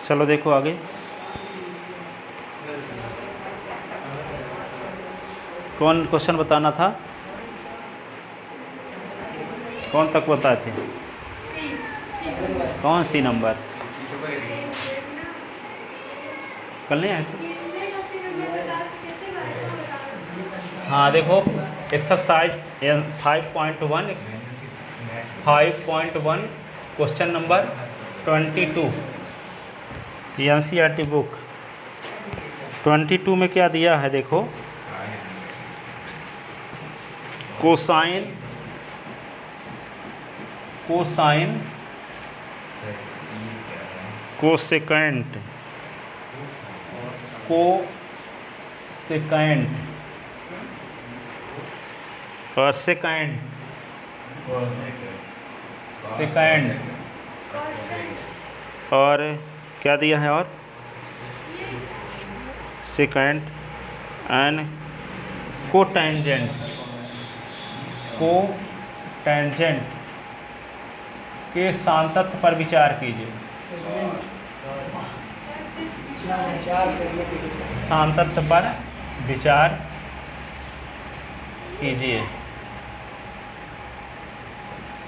चलो देखो आगे। कौन क्वेश्चन बताना था? कौन तक बताए थे? कौन सी नंबर? कल नहीं आए थे? हाँ देखो, exercise 5.1 question number 22 NCERT book 22 में क्या दिया है देखो। कोसाइन कोसेकेंट और सेकेंड और क्या दिया है, और सेकेंड एंड कोटेंजेंट के सांतत्य पर विचार कीजिए। सांतत्य पर विचार कीजिए।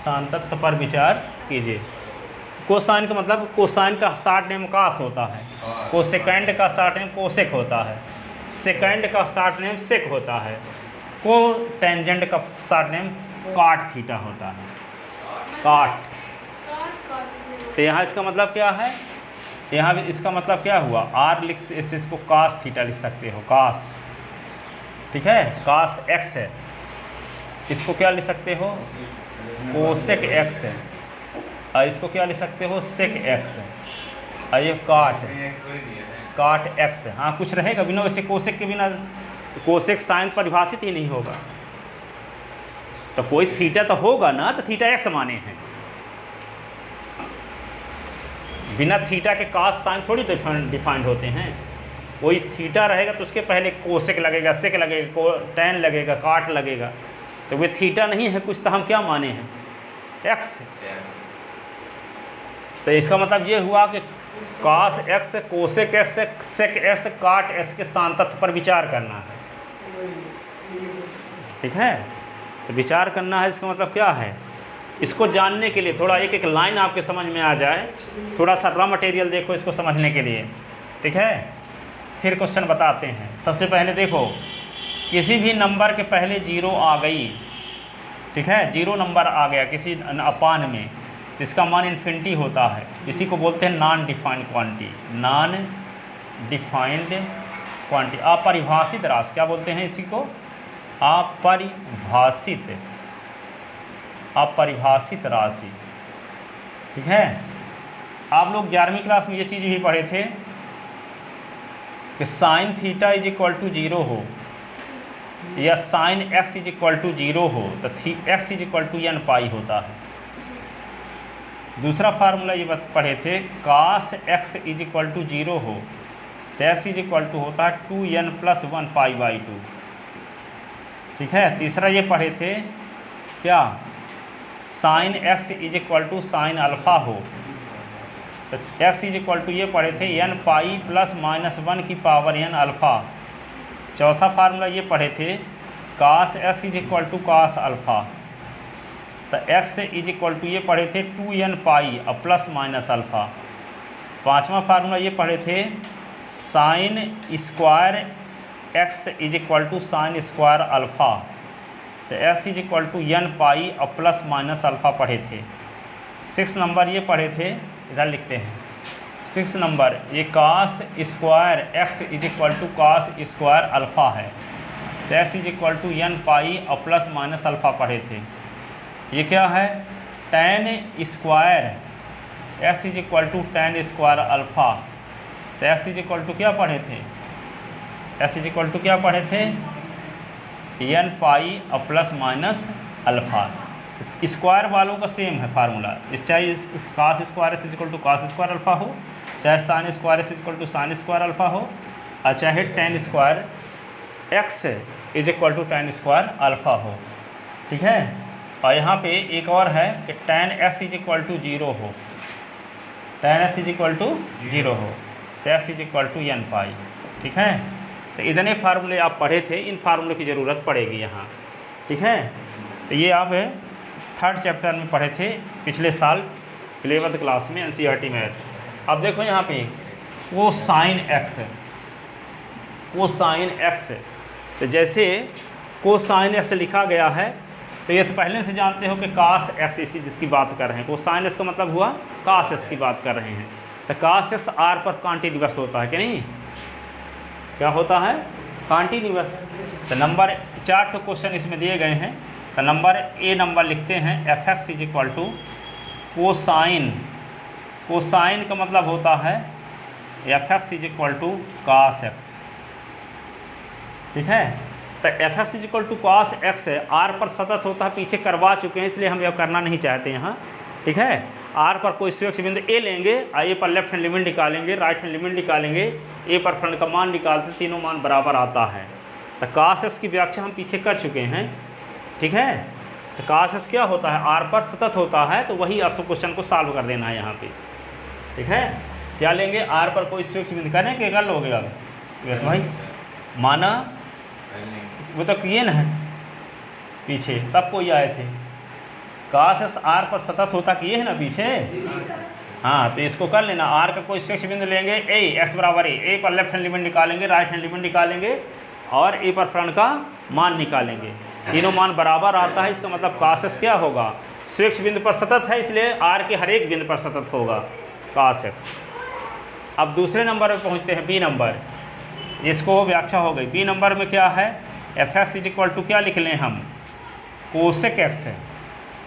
सांतत्य पर विचार कीजिए। कोसाइन का मतलब, कोसाइन का शॉर्ट नेम कास होता है, कोसेकेंड का शॉर्ट नेम कोसेक होता है, सेकेंड का शॉर्ट नेम सेक होता है, को टेंजेंट का शॉर्ट नेम काट थीटा होता है, काट। तो यहाँ इसका मतलब क्या है, यहाँ भी इसका मतलब क्या हुआ, आर लिख इसको कास थीटा लिख सकते हो, कास, ठीक है, कास एक्स है, इसको क्या लिख सकते हो, कोसेक एक्स है, और इसको क्या लिख सकते हो, सेक एक्स है, और ये काट एक्स है। हाँ कुछ रहेगा बिना, वैसे कोसेक के बिना तो कोसेक साइन परिभाषित ही नहीं होगा, तो कोई थीटा तो होगा ना, तो थीटा एक्स माने हैं, बिना थीटा के कास साइन थोड़ी डिफाइंड होते हैं। कोई थीटा रहेगा तो उसके पहले कोसेक लगेगा, सेक लगेगा, टेन लगेगा, काट लगेगा, तो वे थीटा नहीं है कुछ, तो हम क्या माने हैं, एक्स। तो इसका मतलब ये हुआ कि cos x, cosec x, sec x, cot x के सांतत्य पर विचार करना है, ठीक है। तो विचार करना है, इसका मतलब क्या है, इसको जानने के लिए थोड़ा एक एक लाइन आपके समझ में आ जाए, थोड़ा सा रॉ मटेरियल देखो इसको समझने के लिए, ठीक है। फिर क्वेश्चन बताते हैं। सबसे पहले देखो, किसी भी नंबर के पहले जीरो आ गई, ठीक है, जीरो नंबर आ गया किसी अपान में, इसका मान इन्फिनिटी होता है, इसी को बोलते हैं non defined quantity, non defined quantity, अपरिभाषित राशि, क्या बोलते हैं इसी को, अपरिभाषित राशि, ठीक है। आप लोग 11वीं क्लास में ये चीज़ भी पढ़े थे कि sine theta is equal to 0 हो या sine x is equal to 0 हो तो x is equal to n pi होता है। दूसरा फार्मूला ये पढ़े थे, cos x is equal to 0 हो तो एक्स इज इक्वल टू होता है 2n + 1 π/2, ठीक है। तीसरा ये पढ़े थे क्या, sine x is equal to sine alpha हो तो एक्स इज इक्वल टू ये पढ़े थे n पाई + -1 की पावर n अल्फ़ा। चौथा फार्मूला ये पढ़े थे, cos x is equal to cos alpha, तो एक्स इज इक्वल टू ये पढ़े थे 2n पाई और + अल्फ़ा। पांचवा फार्मूला ये पढ़े थे, sine square x is equal to sine square alpha, तो x is equal to n pi और + अल्फ़ा पढ़े थे। 6 नंबर ये पढ़े थे, इधर लिखते हैं 6 नंबर, ये cos square x is equal to cos square alpha है, तो x is equal to n pi और + अल्फ़ा पढ़े थे। ये क्या है, tan square x is equal to tan square alpha, तो एक्स इज इक्वल टू क्या पढ़े थे, एक्स इज इक्वल टू क्या पढ़े थे, n पाई और + अल्फ़ा। स्क्वायर वालों का सेम है फार्मूला, इस चाहे cos square is equal to cos square alpha हो, चाहे sine square is equal to sine square alpha हो, और चाहे tan square x is equal to tan square alpha हो, ठीक है। और यहाँ पे एक और है कि tan x is equal to 0 हो, tan s is equal to 0 हो तो s is equal to n pi. ठीक है, तो इतने फार्मूले आप पढ़े थे, इन फार्मूले की ज़रूरत पड़ेगी यहाँ। ठीक है, तो ये आप 3rd चैप्टर में पढ़े थे पिछले साल 11th क्लास में NCERT मैथ। अब देखो यहाँ पे कोसाइन x, तो जैसे कोसाइन x लिखा गया है तो ये तो पहले से जानते हो कि कास x इसी जिसकी बात कर रहे हैं। कोसाइन x का मतलब हुआ कास x की बात कर रहे हैं। तो कास x r पर कॉन्टिन्यूअस होता है कि नहीं, क्या होता है, कॉन्टिन्यूअस। तो नंबर 4 तो क्वेश्चन इसमें दिए गए हैं। तो नंबर लिखते हैं f(x) is equal to cosine का मतलब होता है f(x) is equal to cos x। ठीक है, तो f(x) is equal to cos x है, r पर सतत होता है, पीछे करवा चुके हैं इसलिए हम यह करना नहीं चाहते यहाँ। ठीक है, r पर कोई सुरक्षित बिंदु a लेंगे, a पर लेफ्ट हैंड लिमिट निकालेंगे, राइट हैंड लिमिट निकालेंगे, a पर फ्रंट का मान निकालते, तीनों मान बराबर आता है। तो कास x की व्याख्या हम पीछे कर चुके हैं। ठीक है, तो कास x क्या होता है, r पर सतत होता है, तो वही आपको क्वेश्चन को सॉल्व कर देना है यहाँ पे। ठीक है, क्या लेंगे, r पर कोई सुरक्षित बिंदु करें कि कर लोगे अब, तो भाई माना वो तो किए ना, पीछे सबको ये आए थे, काश x r पर सतत होता किए है ना पीछे। हाँ, तो इसको कर लेना, r का कोई सुरक्षित बिंदु लेंगे, x बराबर a पर लेफ्ट हैंड लिमिट निकालेंगे, राइट हैंड लिमिट निकालेंगे और a पर फ्रंट का मान निकालेंगे, तीनों मान बराबर आता है। इसका मतलब काश x क्या होगा, सुरक्षित बिंदु पर सतत है, इसलिए r के हर एक बिंदु पर सतत होगा काश x। अब दूसरे नंबर पर पहुँचते हैं, b नंबर, इसको व्याख्या हो गई। b नंबर में क्या है, f(x) इज इक्वल टू क्या लिख लें हम, कोसेक x है,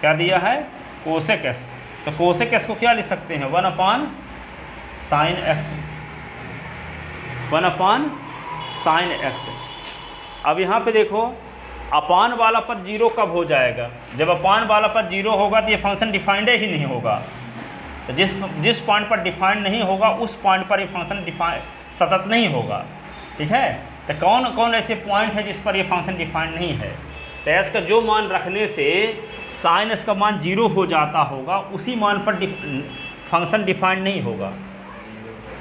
क्या दिया है, कोसेक x। तो कोसेक x को क्या लिख सकते हैं, 1/sin x, 1/sin x। अब यहाँ पे देखो अपान वाला पर 0 कब हो जाएगा, जब अपान वाला पर 0 होगा तो ये फंक्शन डिफाइंड ही नहीं होगा। तो जिस पॉइंट पर डिफाइंड नहीं होगा उस पॉइंट पर ये फंक्शन सतत नहीं होगा। ठीक है, तो कौन कौन ऐसे पॉइंट है जिस पर ये फंक्शन डिफाइंड नहीं है। तो एस का जो मान रखने से साइन एस का मान 0 हो जाता होगा, उसी मान पर फंक्शन डिफाइंड नहीं होगा।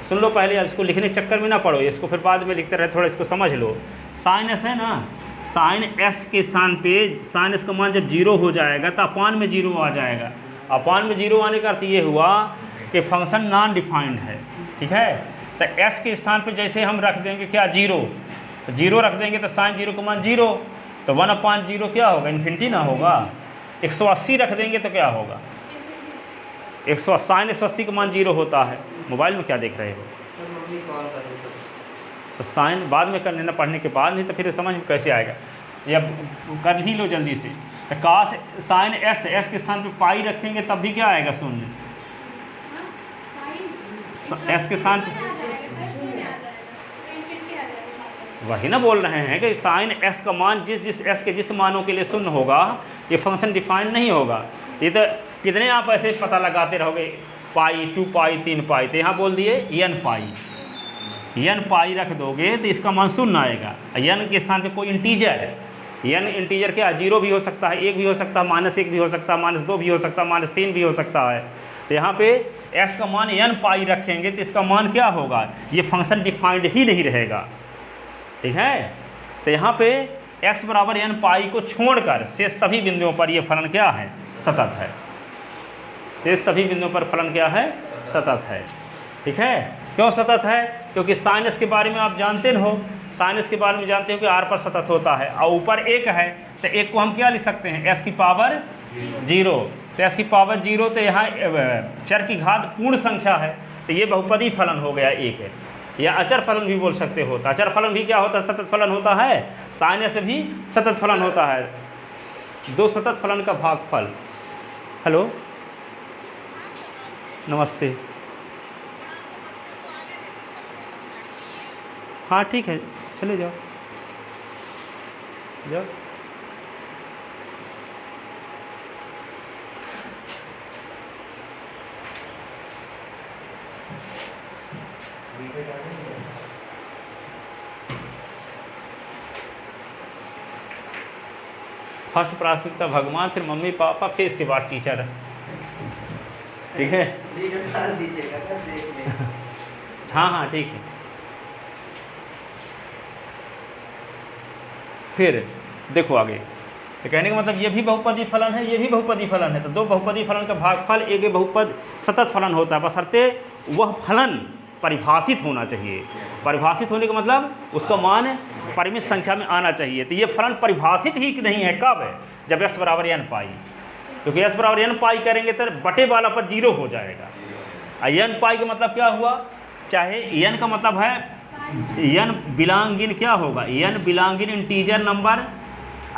सुन लो पहले, इसको लिखने चक्कर में ना पड़ो, इसको फिर बाद में लिखते रहे, थोड़ा इसको समझ लो। साइन एस है ना, साइन एस के स्थान पे साइन एस का मान जब 0 हो जाएगा तो अपान में 0 आ जाएगा। अपान में 0 आने का अर्थ ये हुआ कि फंक्शन नॉन डिफाइंड है। ठीक है, तो एस के स्थान पे जैसे हम रख देंगे क्या, 0, तो 0 रख देंगे तो साइन 0 का मान 0, तो 1/0 क्या होगा, इन्फिनिटी ना होगा। 180 रख देंगे तो क्या होगा, 180, साइन 180 का मान 0 होता है। मोबाइल में क्या देख रहे हो, तो साइन बाद में कर लेना पढ़ने के बाद, नहीं तो फिर समझ में कैसे आएगा, या कर ही लो जल्दी से। तो काश साइन एस के स्थान पे पाई रखेंगे तब भी क्या आएगा, शून्य। एस के स्थान पे वही ना बोल रहे हैं कि साइन एस का मान जिस एस के जिस मानों के लिए शून्य होगा ये फंक्शन डिफाइंड नहीं होगा। ये तो कितने आप ऐसे पता लगाते रहोगे, पाई, 2 पाई, 3 पाई, तो यहाँ बोल दिए n पाई रख दोगे तो इसका मान शून्य आएगा। n के स्थान पे कोई इंटीजर है, n इंटीजर क्या, 0 भी हो सकता है, 1 भी हो सकता है, -1 भी हो सकता है, -2 भी हो सकता है, -3 भी हो सकता है। तो यहाँ पे s का मान n पाई रखेंगे तो इसका मान क्या होगा, ये फंक्शन डिफाइंड ही नहीं रहेगा। ठीक है, तो यहाँ पे x बराबर n पाई को छोड़कर शेष सभी बिंदुओं पर ये फलन क्या है, सतत है। शेष सभी बिंदुओं पर फलन क्या है, सतत है। ठीक है, क्यों सतत है, क्योंकि साइन एस के बारे में आप जानते हो, साइन एस के बारे में जानते हो कि r पर सतत होता है और ऊपर 1 है, तो 1 को हम क्या लिख सकते हैं, s की पावर 0। तो s की पावर 0, तो यहाँ चर की घात पूर्ण संख्या है, तो ये बहुपदी फलन हो गया 1 है, या अचर फलन भी बोल सकते हो। तो अचर फलन भी क्या होता है, सतत फलन होता है, साइन एस भी सतत फलन होता है, 2 सतत फलन का भागफल। हेलो, नमस्ते। हाँ ठीक है, चले जाओ जाओ। फर्स्ट प्राथमिकता भगवान, फिर मम्मी पापा, फिर इसके बाद टीचर। ठीक है। हाँ हाँ ठीक है। फिर देखो आगे, तो कहने का मतलब ये भी बहुपदी फलन है, ये भी बहुपदी फलन है, तो दो बहुपदी फलन का भागफल एक बहुपद सतत फलन होता है, बशर्ते वह फलन परिभाषित होना चाहिए। परिभाषित होने का मतलब उसका मान परिमित संख्या में आना चाहिए। तो ये फलन परिभाषित ही नहीं है, कब है? जब s बराबर n पाई, क्योंकि s बराबर n पाई करेंगे तो बटे वाला पद 0 हो जाएगा। n पाई का मतलब क्या हुआ? चाहे n का मतलब है n बिलोंगिंग क्या होगा? n belonging integer number.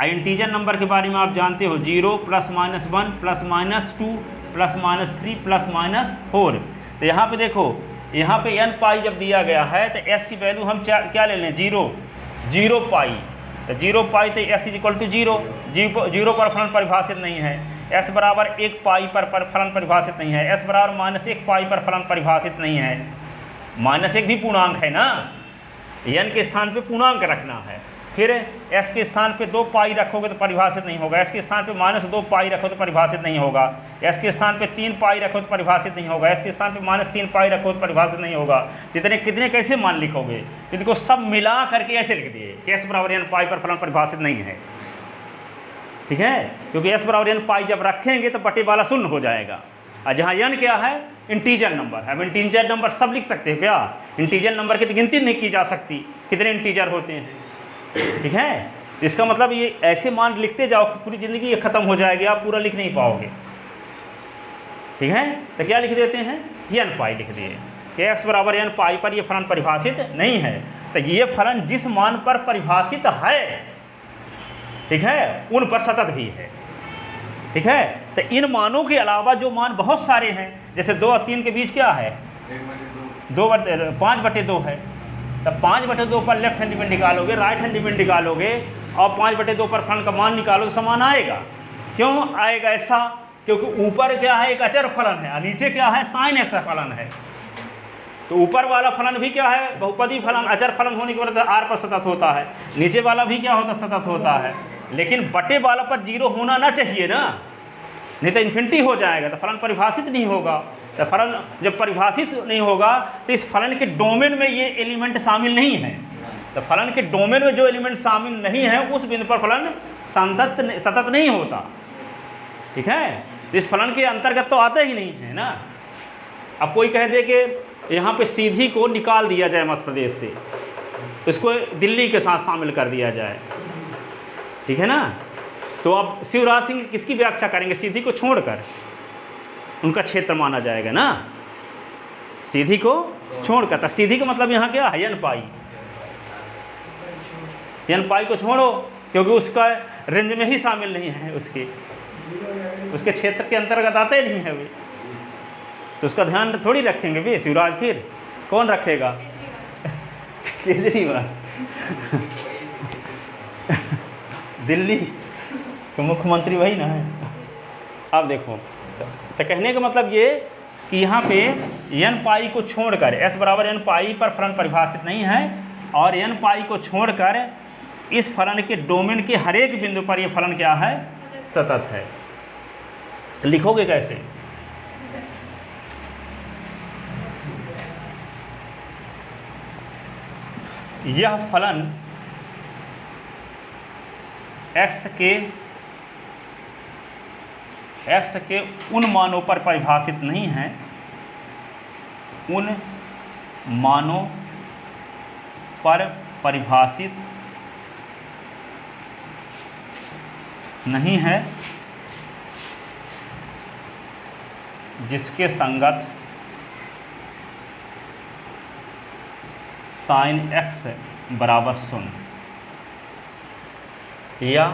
Integer number के बारे में आप जानते हो, 0 +- 1 +- 2 +- 3 +- 4। तो यहाँ पे देखो, यहाँ पे n पाई जब दिया गया है तो s की वैल्यू हम क्या ले लें? 0 पाई। तो 0 पाई तो s = 0। 0 पर फलन परिभाषित नहीं है। s बराबर 1 पाई पर फलन परिभाषित नहीं है। s बराबर -1 पाई पर फलन परिभाषित नहीं है। -1 भी पूर्णांक है ना, n के स्थान पे पूर्णांक रखना है। फिर s के स्थान पे 2 पाई रखोगे तो परिभाषित नहीं होगा। s के स्थान पे -2 पाई रखो तो परिभाषित नहीं होगा। s के स्थान पे 3 पाई रखो तो परिभाषित नहीं होगा। s के स्थान पे -3 पाई रखो तो परिभाषित नहीं होगा। कितने कैसे मान लिखोगे? तो इनको सब मिला करके ऐसे लिख दिए कि s बराबर n पाई पर फलन परिभाषित नहीं है। ठीक है, क्योंकि s बराबर n पाई जब रखेंगे तो बटे वाला शून्य हो जाएगा। और जहाँ n क्या है? इंटीजर नंबर है। हम इंटीजर नंबर सब लिख सकते हैं क्या? इंटीजर नंबर की तो गिनती नहीं की जा सकती, कितने इंटीजर होते हैं। ठीक है, इसका मतलब ये ऐसे मान लिखते जाओ कि पूरी ज़िंदगी ये ख़त्म हो जाएगी, आप पूरा लिख नहीं पाओगे। ठीक है, तो क्या लिख देते हैं? n पाई लिख दिए कि x बराबर n पाई पर ये फलन परिभाषित नहीं है। तो ये फलन जिस मान पर परिभाषित है, ठीक है, उन पर सतत भी है। ठीक है, तो इन मानों के अलावा जो मान बहुत सारे हैं, जैसे 2 और 3 के बीच क्या है? 5/2 है। तब 5/2 पर लेफ्ट हैंड लिमिट निकालोगे, राइट हैंड लिमिट निकालोगे और 5/2 पर फलन का मान निकालो तो समान आएगा। क्यों आएगा ऐसा? क्योंकि ऊपर क्या है? एक अचर फलन है और नीचे क्या है? साइन ऐसा फलन है। तो ऊपर वाला फलन भी क्या है? बहुपदी फलन, अचर फलन होने की वजह से r पर सतत होता है। नीचे वाला भी क्या होता? सतत होता है। लेकिन बटे वाला पर 0 होना ना चाहिए ना, नहीं तो इन्फिनिटी हो जाएगा, तो फलन परिभाषित नहीं होगा। तो फलन जब परिभाषित नहीं होगा तो इस फलन के डोमेन में ये एलिमेंट शामिल नहीं है। तो फलन के डोमेन में जो एलिमेंट शामिल नहीं है उस बिंदु पर फलन सतत नहीं होता। ठीक है, तो इस फलन के अंतर्गत तो आता ही नहीं है ना। अब कोई कह दे कि यहाँ पे सीधी को निकाल दिया जाए मध्य प्रदेश से, इसको दिल्ली के साथ शामिल कर दिया जाए, ठीक है ना, तो अब शिवराज सिंह किसकी व्याख्या करेंगे? सीधी को छोड़कर, उनका क्षेत्र माना जाएगा ना, सीधी को छोड़कर। तो सीधी का मतलब यहाँ क्या है? n पाई। n पाई को छोड़ो क्योंकि उसका रेंज में ही शामिल नहीं है, उसके क्षेत्र के अंतर्गत आते नहीं है वे, तो उसका ध्यान थोड़ी रखेंगे वे शिवराज। फिर कौन रखेगा? केजरीवाल। दिल्ली के मुख्यमंत्री वही ना है। अब देखो, तो कहने का मतलब ये कि यहाँ पे n पाई को छोड़कर, s बराबर n पाई पर फलन परिभाषित नहीं है, और n पाई को छोड़कर इस फलन के डोमेन के हर एक बिंदु पर ये फलन क्या है? सतत है। तो लिखोगे कैसे? यह फलन x के उन मानों पर परिभाषित नहीं है, उन मानों पर परिभाषित नहीं है जिसके संगत sin x बराबर 0 या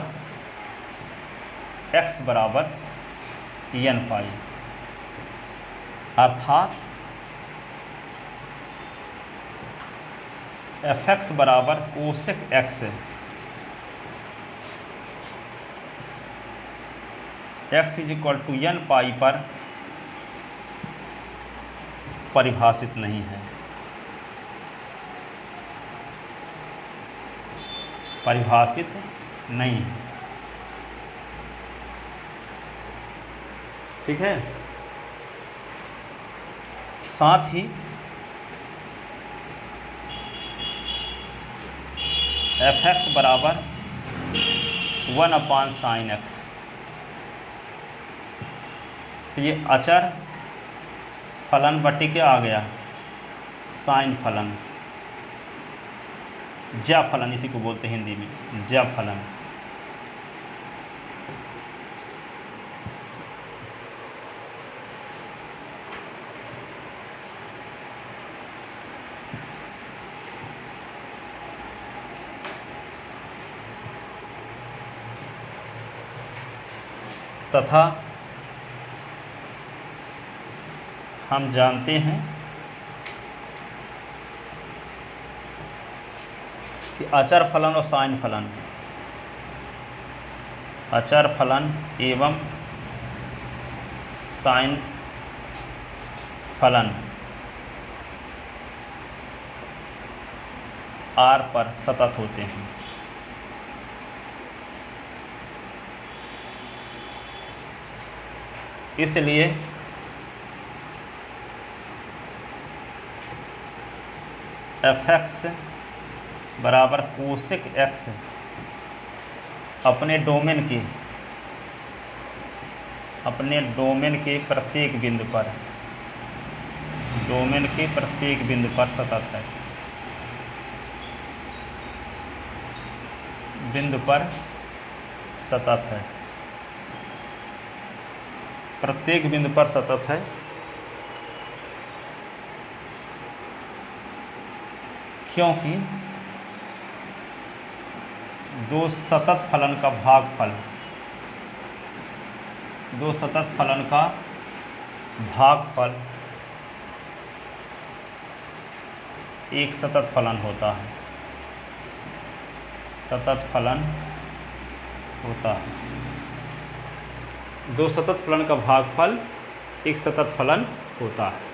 x बराबर n पाई, अर्थात fx बराबर कोसेक x, x = n पाई पर परिभाषित नहीं है। परिभाषित नहीं है। ठीक है, साथ ही f(x) बराबर 1/sin x। तो ये अचर फलन बटे क्या आ गया, साइन फलन, ज्या फलन इसी को बोलते हैं हिंदी में, ज्या फलन। तथा हम जानते हैं कि अचर फलन और साइन फलन, अचर फलन एवं साइन फलन R पर सतत होते हैं। इसलिए f(x) बराबर कोसेक x अपने डोमेन के प्रत्येक बिंदु पर, डोमेन के प्रत्येक बिंदु पर सतत है, बिंदु पर सतत है, प्रत्येक बिंदु पर सतत है, क्योंकि दो सतत फलन का भागफल, दो सतत फलन का भागफल एक सतत फलन होता है, सतत फलन होता है। दो सतत फलन का भागफल एक सतत फलन होता है।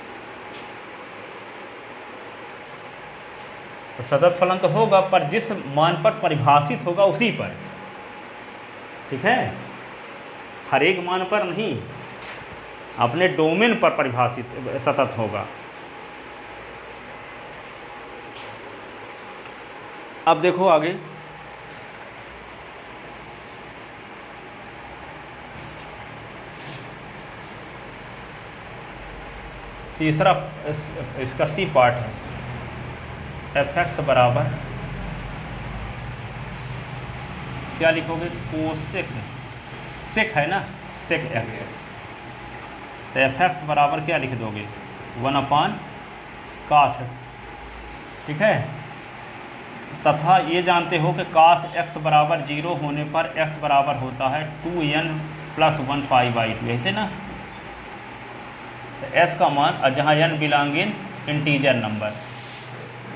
तो सतत फलन तो होगा, पर जिस मान पर परिभाषित होगा उसी पर, ठीक है, हर एक मान पर नहीं, अपने डोमेन पर परिभाषित सतत होगा। अब देखो आगे, तीसरा इसका सी पार्ट है, f(x) बराबर क्या लिखोगे, कोसेक, सेक है ना, सेक x। तो f(x) बराबर क्या लिख दोगे, 1/cos x, ठीक है। तथा ये जानते हो कि cos x बराबर 0 होने पर x बराबर होता है 2n + 1 π/2, ऐसे ना। तो s का मान, जहाँ n belong in integer number,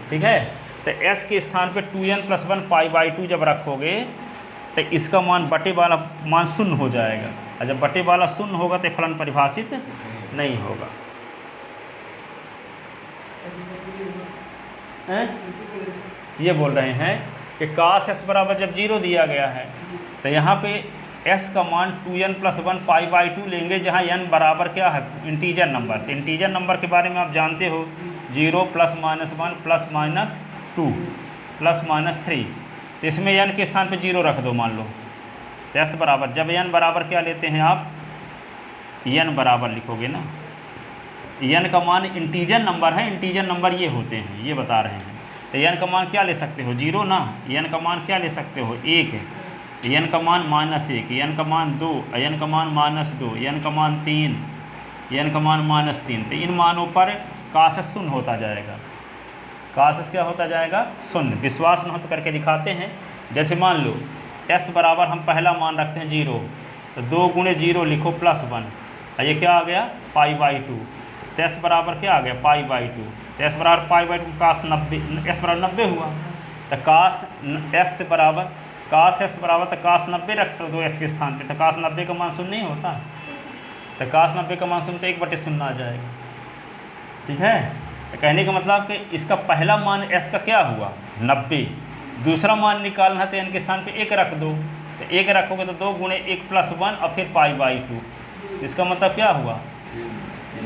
ठीक है, तो s के स्थान पे 2n + 1 π/2 जब रखोगे तो इसका मान बटे वाला मान शून्य हो जाएगा, और जब बटे वाला शून्य होगा तो फलन परिभाषित नहीं होगा। ये बोल रहे हैं कि cos x बराबर जब 0 दिया गया है तो यहाँ पे s का मान 2n + 1 π/2 लेंगे, जहाँ n बराबर क्या है, इंटीजर नंबर। तो इंटीजर नंबर के बारे में आप जानते हो, 0 + -1 + -2 + -3, तो इसमें n के स्थान पे 0 रख दो मान लो। तो s बराबर, जब n बराबर क्या लेते हैं आप, n बराबर लिखोगे ना, n का मान इंटीजर नंबर है, इंटीजर नंबर ये होते हैं, ये बता रहे हैं। तो n का मान क्या ले सकते हो, 0 ना, n का मान क्या ले सकते हो, 1, n का मान -1, n का मान 2, n का मान -2, n का मान 3, n का मान -3। तो इन मानों पर cos x शून्य होता जाएगा, cos x क्या होता जाएगा, शून्य। विश्वास न हो तो करके दिखाते हैं। जैसे मान लो s बराबर हम पहला मान रखते हैं 0, तो 2 × 0 लिखो +1, और ये क्या आ गया, π/2। तो s बराबर क्या आ गया, π/2। तो s बराबर π/2, cos 90, s बराबर 90 हुआ। तो cos x बराबर, cos x बराबर, तो cos 90 रख दो s के स्थान पे, तो cos 90 का मान शून्य नहीं होता। तो cos 90 का मान शून्य, तो 1/0 आ जाएगा, ठीक है। तो कहने का मतलब कि इसका पहला मान s का क्या हुआ, 90, दूसरा मान निकालना है तो n के स्थान पे 1 रख दो। तो 1 रखोगे तो 2 × 1 + 1 और फिर π/2, इसका मतलब क्या हुआ,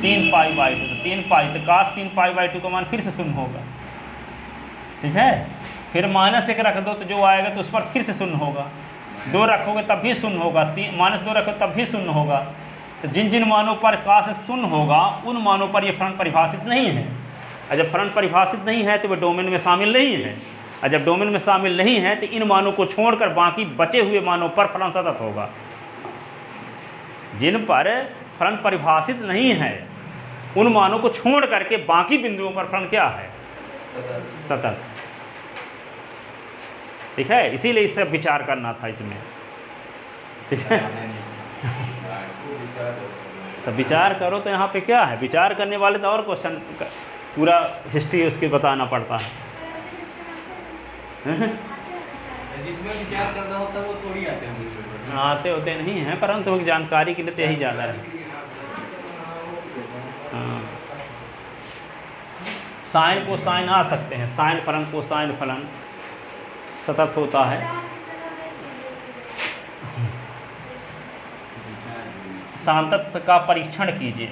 3 पाई बाई 2, तो 3 पाई, तो cos 3 पाई बाई 2 का मान फिर से शून्य होगा। ठीक है, फिर -1 रख दो तो जो आएगा तो उस पर फिर से शून्य होगा, 2 रखोगे तब भी शून्य होगा, -2 रखो तब भी शून्य होगा। तो जिन जिन मानों पर cos शून्य होगा उन मानों पर ये फलन परिभाषित नहीं है, और जब फलन परिभाषित नहीं है तो वे डोमेन में शामिल नहीं है, और जब डोमेन में शामिल नहीं है तो इन मानों को छोड़कर बाकी बचे हुए मानों पर फलन सतत होगा। जिन पर फलन परिभाषित नहीं है उन मानों को छोड़ करके बाकी बिंदुओं पर फलन क्या है? सतत। ठीक है, इसीलिए इससे विचार करना था इसमें। ठीक है, तो विचार करो तो यहाँ पे क्या है, विचार करने वाले तो और क्वेश्चन पूरा हिस्ट्री उसकी बताना पड़ता है। जिसमें विचार करना होता है वो थोड़ी आते हैं, आते होते नहीं हैं, परंतु जानकारी के लिए तो यही ज़्यादा है। हाँ, साइन को साइन आ सकते हैं, साइन फलन को साइन फलन सतत होता है। सातत्य का परीक्षण कीजिए।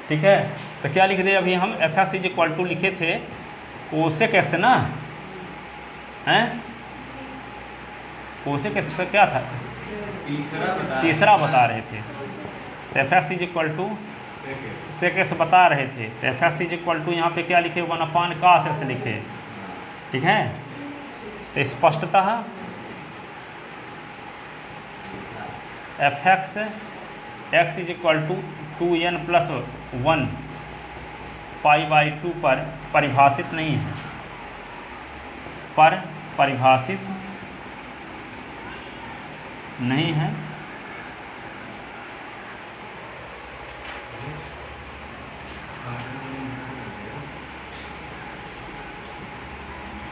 ठीक है, तो क्या लिख दे अभी हम fx = लिखे थे कोसेक एक्स ना, हैं कोसेक एक्स का क्या था, तीसरा बता रहे थे। तो fx = सेक एक्स बता रहे थे, तो fx = यहाँ पे क्या लिखे 1/cos x लिखे। ठीक है, तो स्पष्टतः fx x = 2n+1 π/2 पर परिभाषित नहीं है, पर परिभाषित नहीं है।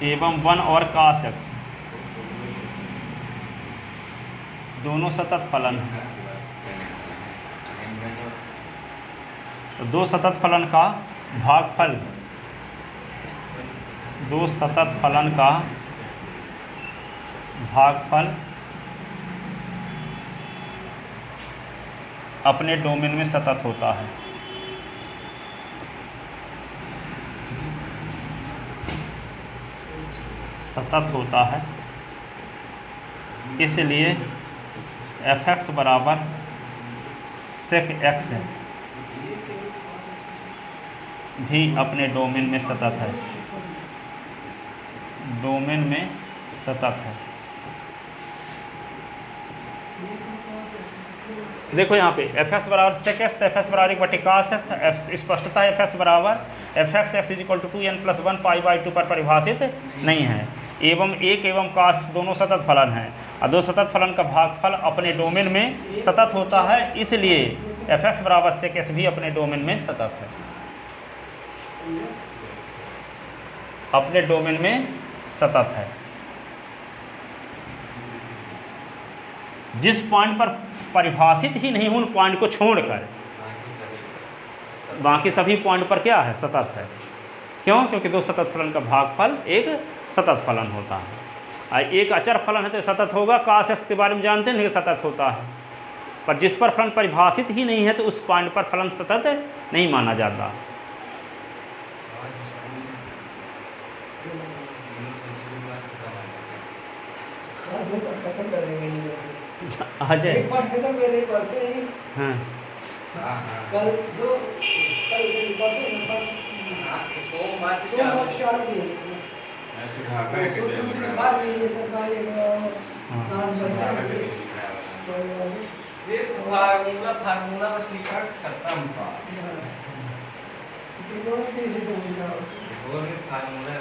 एवं 1 और cos x दोनों सतत फलन हैं। तो दो सतत फलन का भागफल, दो सतत फलन का भागफल अपने डोमेन में सतत होता है। सतत होता है, इसलिए fx = sec x भी अपने डोमेन में सतत है, डोमेन में सतत है। देखो यहाँ पे fx = sec x, तो fx = 1/cos x, स्पष्टता fx = fx x = 2n+1 π/2 पर परिभाषित नहीं है। एवं 1 एवं cos दोनों सतत फलन हैं, और दो सतत फलन का भागफल अपने डोमेन में सतत होता है, इसलिए fx = sec x भी अपने डोमेन में सतत है, अपने डोमेन में सतत है। जिस पॉइंट पर परिभाषित ही नहीं उन पॉइंट को छोड़कर बाकी सभी पॉइंट पर क्या है, सतत है। क्यों? क्योंकि दो सतत फलन का भागफल एक सतत फलन होता है, और एक अचर फलन है तो सतत होगा। cos x के बारे में जानते हैं कि सतत होता है, पर जिस पर फलन परिभाषित ही नहीं है तो उस पॉइंट पर फलन सतत नहीं माना जाता। अजय एक बार खत्म कर दे परसों ही। हाँ कल सोमवार से चालू किए। सुधाकर के बाद ये सब सारे फार्मूला बस लिखा खत्म था। फार्मूला